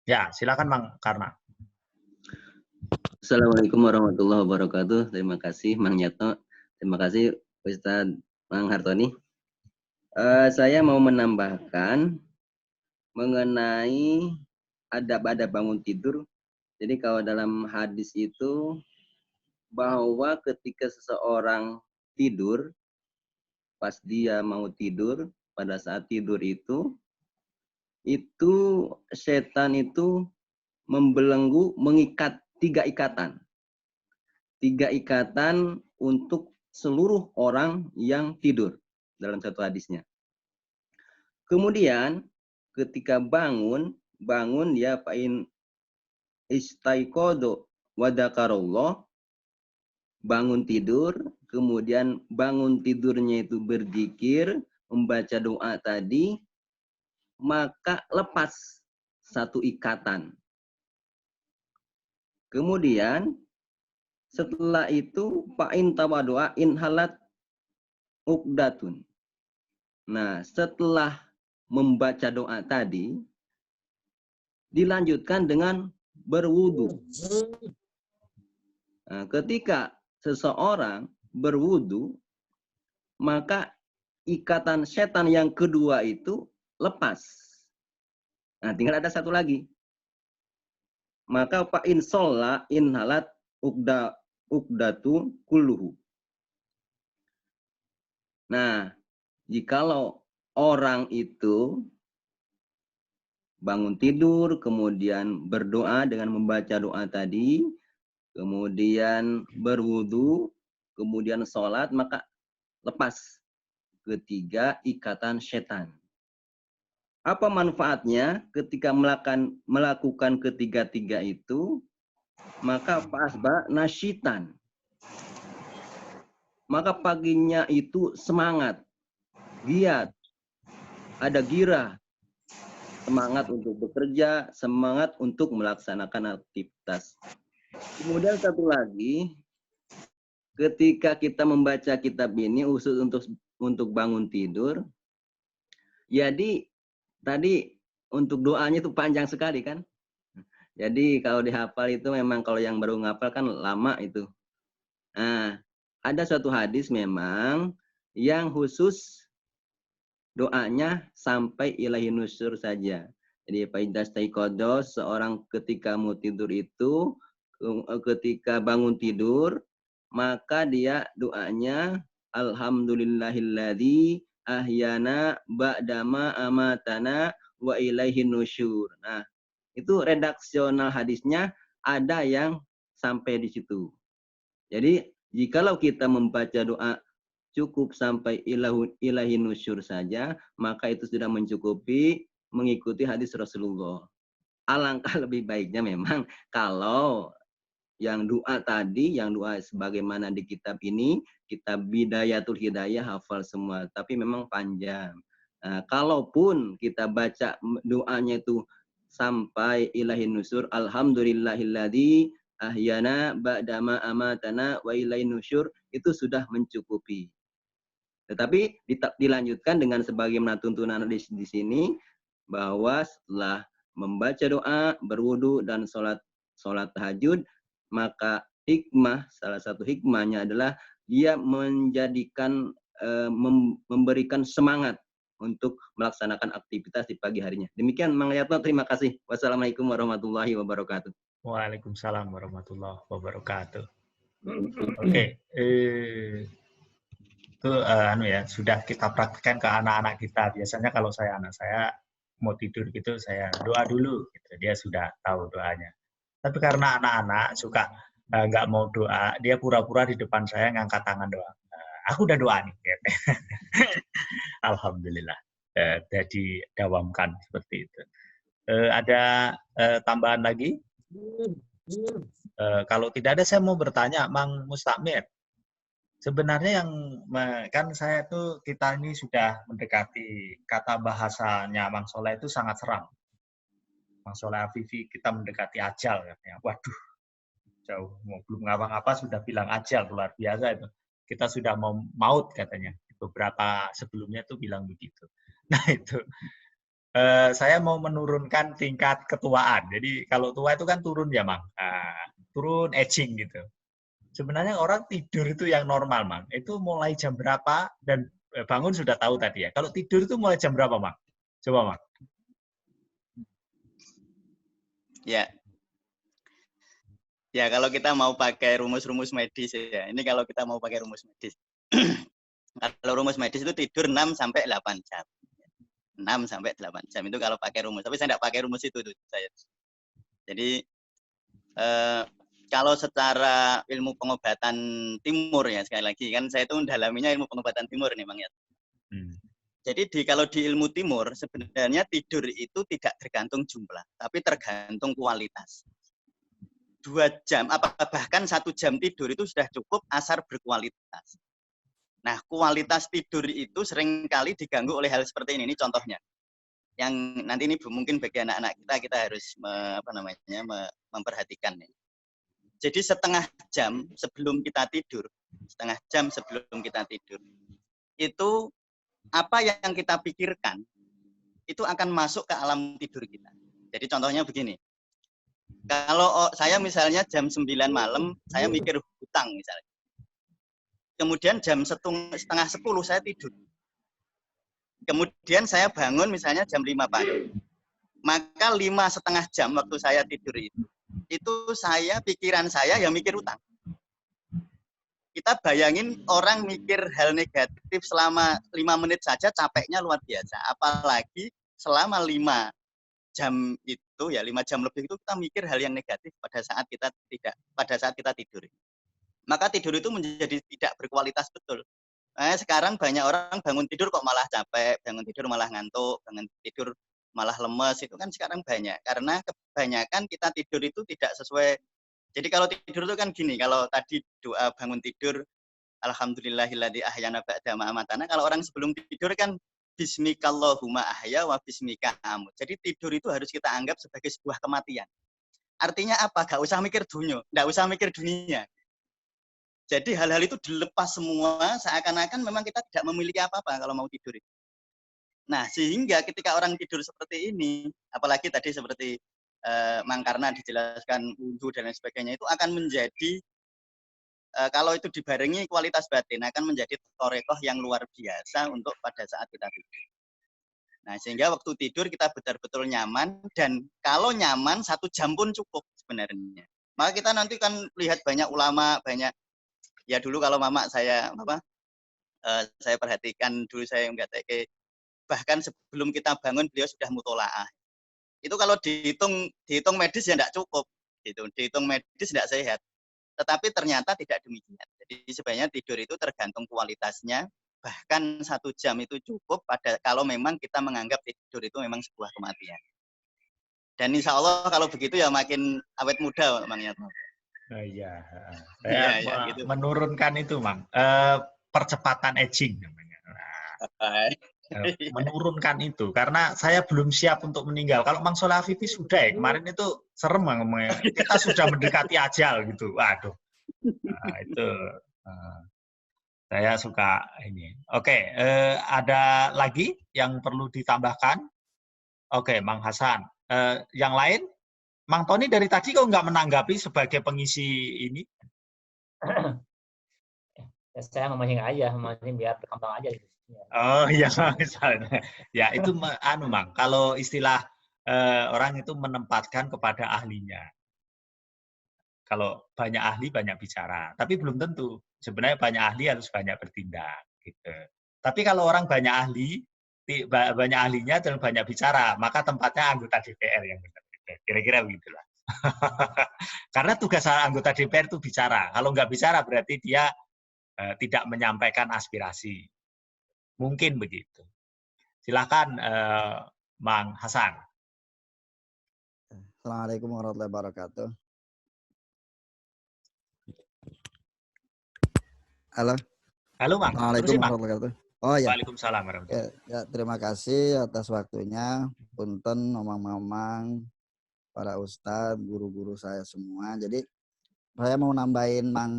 Ya, silakan Mang Karna. Assalamualaikum warahmatullahi wabarakatuh. Terima kasih Mang Yatno. Terima kasih Ustadz Mang Hartoni. Saya mau menambahkan mengenai adab-adab bangun tidur. Jadi kalau dalam hadis itu bahwa ketika seseorang tidur, pas dia mau tidur, pada saat tidur itu setan itu membelenggu, mengikat 3 ikatan. 3 ikatan untuk seluruh orang yang tidur dalam satu hadisnya. Kemudian ketika bangun dia fa'in istaiqadha wa dzakarallah, bangun tidur, kemudian bangun tidurnya itu berzikir, membaca doa tadi, maka lepas satu ikatan. Kemudian setelah itu fa'in tawaddu'a inhalat uqdatun. Nah, setelah membaca doa tadi dilanjutkan dengan berwudu. Nah, ketika seseorang berwudu, maka ikatan setan yang kedua itu lepas. Nah, tinggal ada satu lagi. Maka fa in sholla inhalat uqdatu kulluhu. Nah, jikalau orang itu bangun tidur, kemudian berdoa dengan membaca doa tadi, kemudian berwudu, kemudian sholat, maka lepas ketiga ikatan setan. Apa manfaatnya ketika melakukan ketiga-tiga itu? Maka pasba nasyitan. Maka paginya itu semangat, giat, ada girah, semangat untuk bekerja, semangat untuk melaksanakan aktivitas. Kemudian satu lagi, ketika kita membaca kitab ini khusus untuk bangun tidur, jadi tadi untuk doanya itu panjang sekali kan. Jadi kalau dihafal itu memang kalau yang baru ngapal kan lama itu. Nah, ada suatu hadis memang yang khusus doanya sampai ilahi nusur saja. Jadi fa'idastaiqadha, seorang ketika mau tidur itu, ketika bangun tidur, maka dia doanya alhamdulillahilladzi ahyana ba'dama amatana wa ilaihi nusyur. Nah, itu redaksional hadisnya ada yang sampai di situ. Jadi, jikalau kita membaca doa cukup sampai ilahi nusyur saja, maka itu sudah mencukupi mengikuti hadis Rasulullah. Alangkah lebih baiknya memang kalau yang doa tadi, yang doa sebagaimana di kitab ini, kitab Bidayatul Hidayah, hafal semua. Tapi memang panjang. Nah, kalaupun kita baca doanya itu sampai ilahi nusur, alhamdulillahilladzi ahyana ba'dama amatana wa ilaihi nusyur, itu sudah mencukupi. Tetapi dilanjutkan dengan sebagaimana tuntunan di sini, bahwa setelah membaca doa, berwudu dan sholat tahajud, maka hikmah, salah satu hikmahnya adalah dia menjadikan memberikan semangat untuk melaksanakan aktivitas di pagi harinya. Demikian Mang Yatno, terima kasih. Wassalamualaikum warahmatullahi wabarakatuh. Waalaikumsalam warahmatullahi wabarakatuh. Oke, itu ya sudah kita praktekkan ke anak-anak kita. Biasanya kalau anak saya mau tidur gitu, saya doa dulu, gitu. Dia sudah tahu doanya. Tapi karena anak-anak suka nggak mau doa, dia pura-pura di depan saya ngangkat tangan doa. Aku udah doa nih. Gitu. Alhamdulillah. Jadi dawamkan seperti itu. Ada tambahan lagi? Kalau tidak ada, saya mau bertanya, Mang Mustakmir. Sebenarnya yang kan saya tuh, kita ini sudah mendekati, kata bahasanya Mang Soleh itu sangat seram. Mang Soleh Afifi, kita mendekati ajal katanya. Waduh, jauh, belum ngapa-ngapa sudah bilang ajal, luar biasa itu. Kita sudah mau maut katanya. Beberapa sebelumnya tuh bilang begitu. Nah itu, saya mau menurunkan tingkat ketuaan. Jadi kalau tua itu kan turun ya, Mang. Turun aging gitu. Sebenarnya orang tidur itu yang normal, Mang. Itu mulai jam berapa dan bangun sudah tahu tadi ya. Kalau tidur itu mulai jam berapa, Mang? Coba, Mang. Ya, ya kalau kita mau pakai rumus-rumus medis ya. Ini kalau kita mau pakai rumus medis. Kalau rumus medis itu tidur 6 sampai 8 jam. 6 sampai 8 jam itu kalau pakai rumus. Tapi saya tidak pakai rumus itu saya. Jadi kalau secara ilmu pengobatan timur ya, sekali lagi kan saya itu mendalaminya ilmu pengobatan timur nih, Bang ya. Jadi kalau di ilmu timur sebenarnya tidur itu tidak tergantung jumlah, tapi tergantung kualitas. 2 jam, bahkan 1 jam tidur itu sudah cukup asar berkualitas. Nah, kualitas tidur itu seringkali diganggu oleh hal seperti ini contohnya. Yang nanti ini mungkin bagi anak-anak kita harus memperhatikan. Jadi setengah jam sebelum kita tidur, itu apa yang kita pikirkan itu akan masuk ke alam tidur kita. Jadi contohnya begini, kalau saya misalnya jam 9 malam, saya mikir hutang misalnya. Kemudian jam setengah 10 saya tidur. Kemudian saya bangun misalnya jam 5 pagi. Maka 5,5 jam waktu saya tidur itu pikiran saya ya mikir utang. Kita bayangin orang mikir hal negatif selama 5 menit saja capeknya luar biasa. Apalagi selama 5 jam itu ya 5 jam lebih itu kita mikir hal yang negatif pada saat kita tidur. Maka tidur itu menjadi tidak berkualitas betul. Sekarang banyak orang bangun tidur kok malah capek, bangun tidur malah ngantuk, bangun tidur malah lemes, itu kan sekarang banyak. Karena kebanyakan kita tidur itu tidak sesuai. Jadi kalau tidur itu kan gini, kalau tadi doa bangun tidur, alhamdulillahilladzi ahyana ba'da ma amatana, kalau orang sebelum tidur kan bismikallahumma ahya wa bismika amut. Jadi tidur itu harus kita anggap sebagai sebuah kematian. Artinya apa? Gak usah mikir dunia, gak usah mikir dunia. Jadi hal-hal itu dilepas semua, seakan-akan memang kita tidak memiliki apa-apa kalau mau tidur. Nah, sehingga ketika orang tidur seperti ini, apalagi tadi seperti Mang Karna dijelaskan wudhu dan lain sebagainya, itu akan menjadi, kalau itu dibarengi kualitas batin, akan menjadi torekoh yang luar biasa untuk pada saat kita tidur. Nah, sehingga waktu tidur kita betul-betul nyaman, dan kalau nyaman 1 jam pun cukup sebenarnya. Maka kita nanti kan lihat banyak ulama, banyak. Ya dulu kalau mama saya saya perhatikan dulu saya mengatakan bahkan sebelum kita bangun beliau sudah mutolaah. Itu kalau dihitung medis ya tidak cukup, gitu. Dihitung medis tidak sehat. Tetapi ternyata tidak demikian. Jadi sebenarnya tidur itu tergantung kualitasnya. Bahkan 1 jam itu cukup kalau memang kita menganggap tidur itu memang sebuah kematian. Dan insya Allah kalau begitu ya makin awet muda, Mang Yatmo. Iya, saya gitu. Menurunkan itu, Mang. Percepatan aging namanya. Menurunkan itu karena saya belum siap untuk meninggal. Kalau Mang Soleh Afifi sudah ya, kemarin itu serem ngomongnya. Kita sudah mendekati ajal gitu. Waduh. Nah, itu saya suka ini. Oke, ada lagi yang perlu ditambahkan? Oke, Mang Hasan. Yang lain? Mang Tony dari tadi kok nggak menanggapi sebagai pengisi ini? Ya, saya memancing aja, memancing biar berkembang aja. Oh iya, misalnya. Ya itu Mang. Kalau istilah orang itu menempatkan kepada ahlinya. Kalau banyak ahli banyak bicara, tapi belum tentu. Sebenarnya banyak ahli harus banyak bertindak. Gitu. Tapi kalau orang banyak ahlinya dan banyak bicara, maka tempatnya anggota DPR yang benar. Kira-kira begitulah. Karena tugas anggota DPR itu bicara. Kalau nggak bicara berarti dia tidak menyampaikan aspirasi. Mungkin begitu. Silakan Mang Hasan. Assalamualaikum warahmatullahi wabarakatuh. Halo. Halo Mang. Assalamualaikum warahmatullahi wabarakatuh. Oh ya. Waalaikumsalam warahmatullahi wabarakatuh. Ya, terima kasih atas waktunya. Punten mamang-mamang, para ustadz, guru-guru saya semua. Jadi saya mau nambahin Mang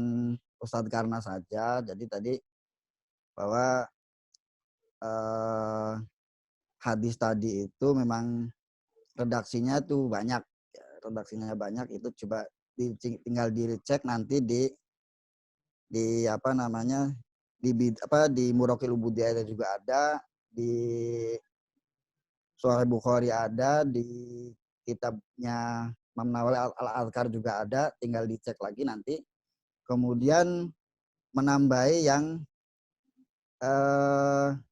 Ustadz Karna saja. Jadi tadi bahwa hadis tadi itu memang redaksinya tuh banyak. Ya, redaksinya banyak itu coba tinggal dicek nanti di apa namanya di Muraqil Ubudiyah juga ada, di Sahih Bukhari ada, di kitabnya Imam Nawawi Al-Adhkar juga ada, tinggal dicek lagi nanti. Kemudian menambahi yang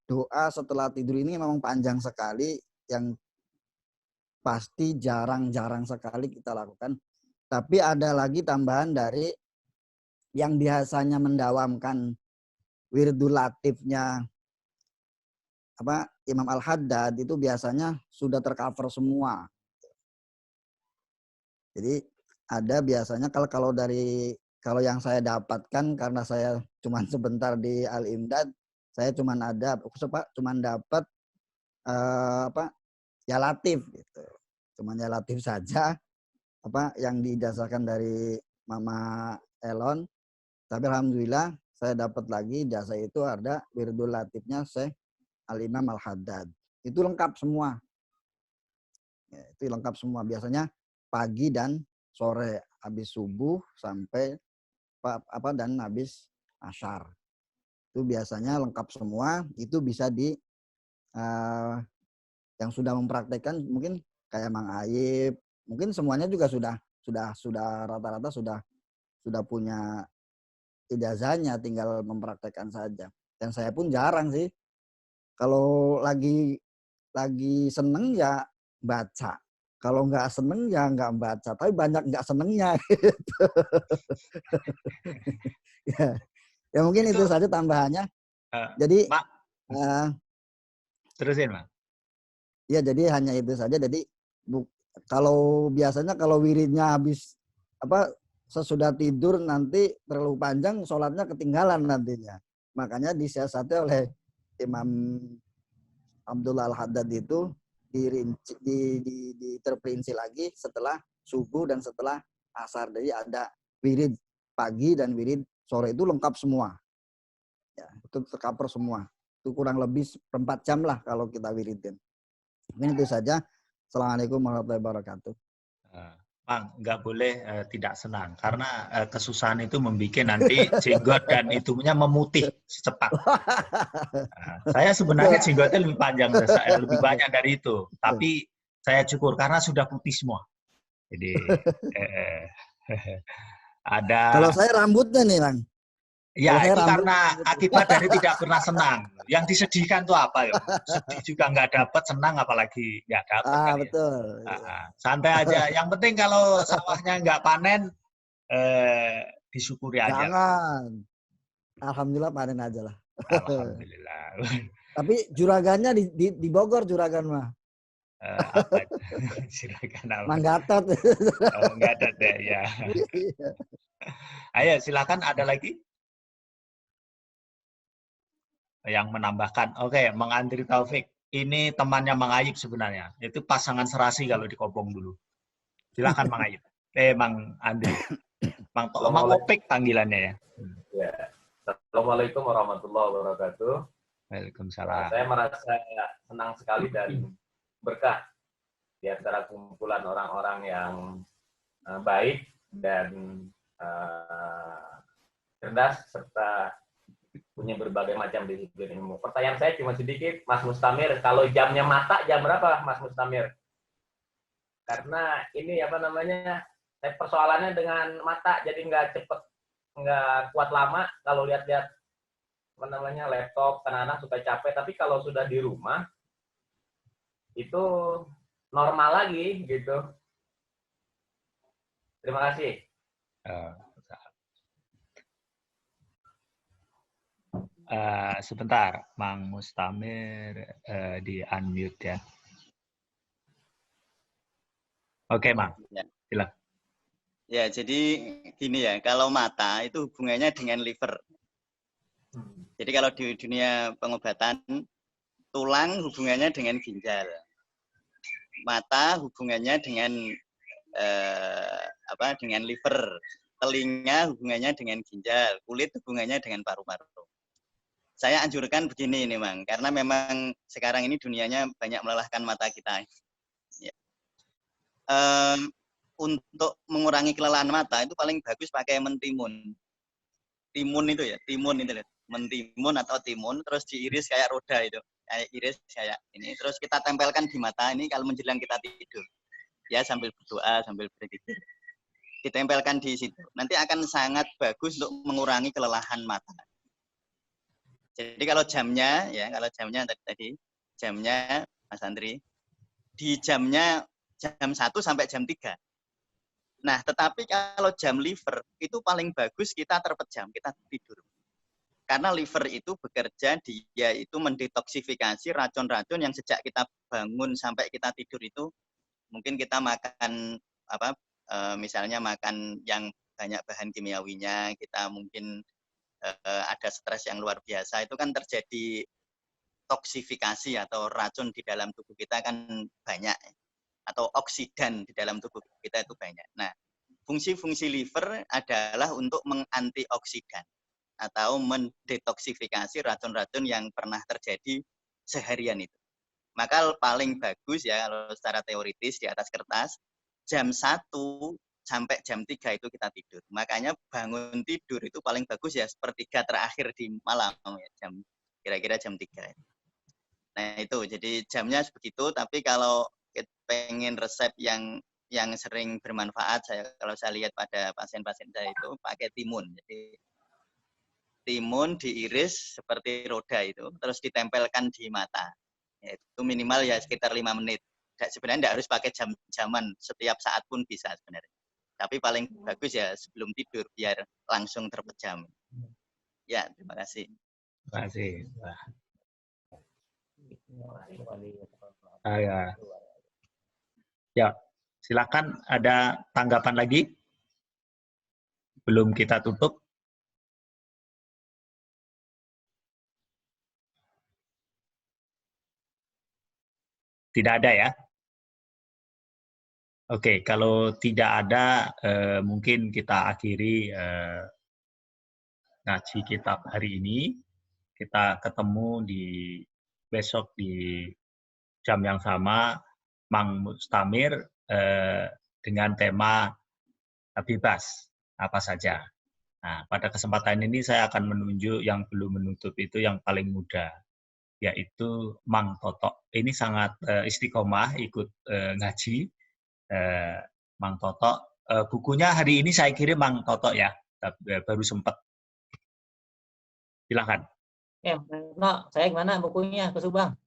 doa setelah tidur ini memang panjang sekali, yang pasti jarang-jarang sekali kita lakukan. Tapi ada lagi tambahan dari yang biasanya mendawamkan wirdul latifnya Imam Al-Haddad itu biasanya sudah tercover semua. Jadi ada biasanya kalau yang saya dapatkan, karena saya cuma sebentar di Al-Imdad, saya cuma dapat ya latif gitu. Cuman ya latif saja yang didasarkan dari Mama Elon. Tapi alhamdulillah saya dapat lagi jasa itu ada wirdul latifnya Syekh Al-Imam Al-Haddad. Itu lengkap semua. Ya, itu lengkap semua. Biasanya pagi dan sore, habis subuh sampai dan habis asyar. Itu biasanya lengkap semua. Itu bisa yang sudah mempraktekkan mungkin kayak Mang Ayib, mungkin semuanya juga sudah rata-rata sudah punya ijazahnya, tinggal mempraktekkan saja. Dan saya pun jarang sih. Kalau lagi seneng ya baca. Kalau nggak seneng ya nggak baca. Tapi banyak nggak senengnya. Gitu. ya mungkin itu saja tambahannya. Jadi Mak, terusin, Mak. Ya jadi hanya itu saja. Jadi kalau biasanya kalau wiridnya habis sesudah tidur nanti terlalu panjang, sholatnya ketinggalan nantinya. Makanya disiasati oleh Imam Abdullah Al-Haddad itu terperinci lagi setelah subuh dan setelah asar. Jadi ada wirid pagi dan wirid sore itu lengkap semua. Ya, itu tercover semua. Itu kurang lebih 4 jam lah kalau kita wiridin. Mungkin itu saja. Assalamualaikum warahmatullahi wabarakatuh. Bang, nggak boleh tidak senang karena kesusahan itu membuat nanti jenggot dan itunya memutih secepat. Saya sebenarnya jenggotnya lebih panjang, lebih banyak dari itu, tapi saya cukur karena sudah putih semua. Jadi ada. Kalau saya rambutnya nih, Bang. Ya, itu karena akibat dari tidak pernah senang. Yang disedihkan tuh apa ya? Sedih juga nggak dapat, senang apalagi nggak dapat. Betul. Santai aja. Yang penting kalau sawahnya nggak panen, disyukuri aja. Jangan. Alhamdulillah panen aja lah. Alhamdulillah. Tapi juragannya di Bogor juragan mah. Apa? Juragan apa? Manggatot. Oh, Manggatot ya. Ayo, silakan ada lagi yang menambahkan. Oke, Mang Andri Taufik. Ini temannya Mang Ayib sebenarnya. Itu pasangan serasi kalau di Kopong dulu. Silakan Mang Ayib. Mang Andri. Mang Opik panggilannya ya. Ya. Assalamualaikum warahmatullahi wabarakatuh. Waalaikumsalam. Saya merasa senang sekali dan berkah di antara kumpulan orang-orang yang baik dan cerdas serta punya berbagai macam disiplin ilmu. Pertanyaan saya cuma sedikit, Mas Mustamir, kalau jamnya mata jam berapa, Mas Mustamir? Karena ini persoalannya dengan mata, jadi nggak kuat lama kalau lihat-lihat laptop, kadang-kadang suka capek. Tapi kalau sudah di rumah itu normal lagi gitu. Terima kasih. Sebentar, Mang Mustamir di unmute ya. Oke, Mang. Silakan. Ya, jadi gini ya, kalau mata itu hubungannya dengan liver. Jadi kalau di dunia pengobatan, tulang hubungannya dengan ginjal. Mata hubungannya dengan dengan liver. Telinga hubungannya dengan ginjal. Kulit hubungannya dengan paru-paru. saya anjurkan begini ini Mang, karena memang sekarang ini dunianya banyak melelahkan mata kita. Ya. Untuk mengurangi kelelahan mata itu paling bagus pakai mentimun. Timun itu ya, timun itu, mentimun atau timun, terus diiris kayak roda itu, kayak iris kayak ini, terus kita tempelkan di mata ini kalau menjelang kita tidur, ya sambil berdoa, sambil berzikir, ditempelkan di situ. Nanti akan sangat bagus untuk mengurangi kelelahan mata. Jadi kalau jamnya, ya kalau jamnya tadi jamnya Mas Andri, di jamnya jam 1 sampai jam 3. Nah, tetapi kalau jam liver itu paling bagus kita terpejam, kita tidur. Karena liver itu bekerja, dia itu mendetoksifikasi racun-racun yang sejak kita bangun sampai kita tidur itu, mungkin kita makan misalnya makan yang banyak bahan kimiawinya, kita mungkin ada stres yang luar biasa, itu kan terjadi toksifikasi atau racun di dalam tubuh kita kan banyak, atau oksidan di dalam tubuh kita itu banyak. Nah, fungsi-fungsi liver adalah untuk mengantioksidan atau mendetoksifikasi racun-racun yang pernah terjadi seharian itu. Maka paling bagus ya kalau secara teoritis di atas kertas, jam 1 sampai jam 3 itu kita tidur. Makanya bangun tidur itu paling bagus ya sepertiga terakhir di malam ya, kira-kira jam 3. Nah itu, jadi jamnya begitu, tapi kalau pengen resep yang sering bermanfaat, kalau saya lihat pada pasien-pasien saya itu pakai timun. Jadi timun diiris seperti roda itu, terus ditempelkan di mata. Ya, itu minimal ya sekitar 5 menit. Sebenarnya tidak harus pakai jam-jaman, setiap saat pun bisa sebenarnya. Tapi paling bagus ya sebelum tidur biar langsung terpejam. Ya, terima kasih. Terima kasih. Wah. Ya, silakan ada tanggapan lagi? Belum kita tutup. Tidak ada ya? Oke, kalau tidak ada, mungkin kita akhiri ngaji kitab hari ini. Kita ketemu besok di jam yang sama, Mang Mustamir dengan tema bebas apa saja. Nah, pada kesempatan ini saya akan menunjuk yang belum menutup itu yang paling muda, yaitu Mang Toto. Ini sangat istiqomah ikut ngaji. Mang Toto, bukunya hari ini saya kirim Mang Toto ya, baru sempat. Silakan. Ya, no, saya gimana bukunya ke Subang?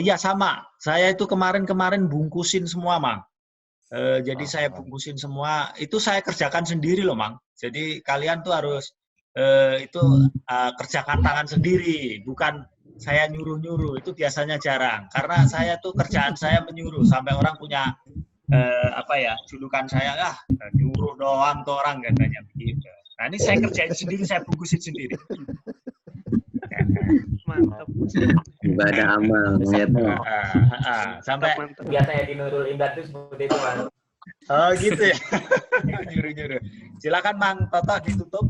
Ya sama, saya itu kemarin bungkusin semua Mang. Jadi saya bungkusin semua, itu saya kerjakan sendiri loh Mang. Jadi kalian tuh harus kerjakan tangan sendiri, bukan saya nyuruh-nyuruh, itu biasanya jarang. Karena saya tuh kerjaan saya menyuruh, sampai orang punya julukan saya, nyuruh doang tuh orang katanya begitu. Nah ini saya kerjain sendiri, saya bungkusin sendiri. Mantap. Ibadah amal. Sampai biasanya di Nurul Indah itu seperti itu Mas. Oh gitu ya. Nyuruh-nyuruh. Silakan Mang Toto ditutup.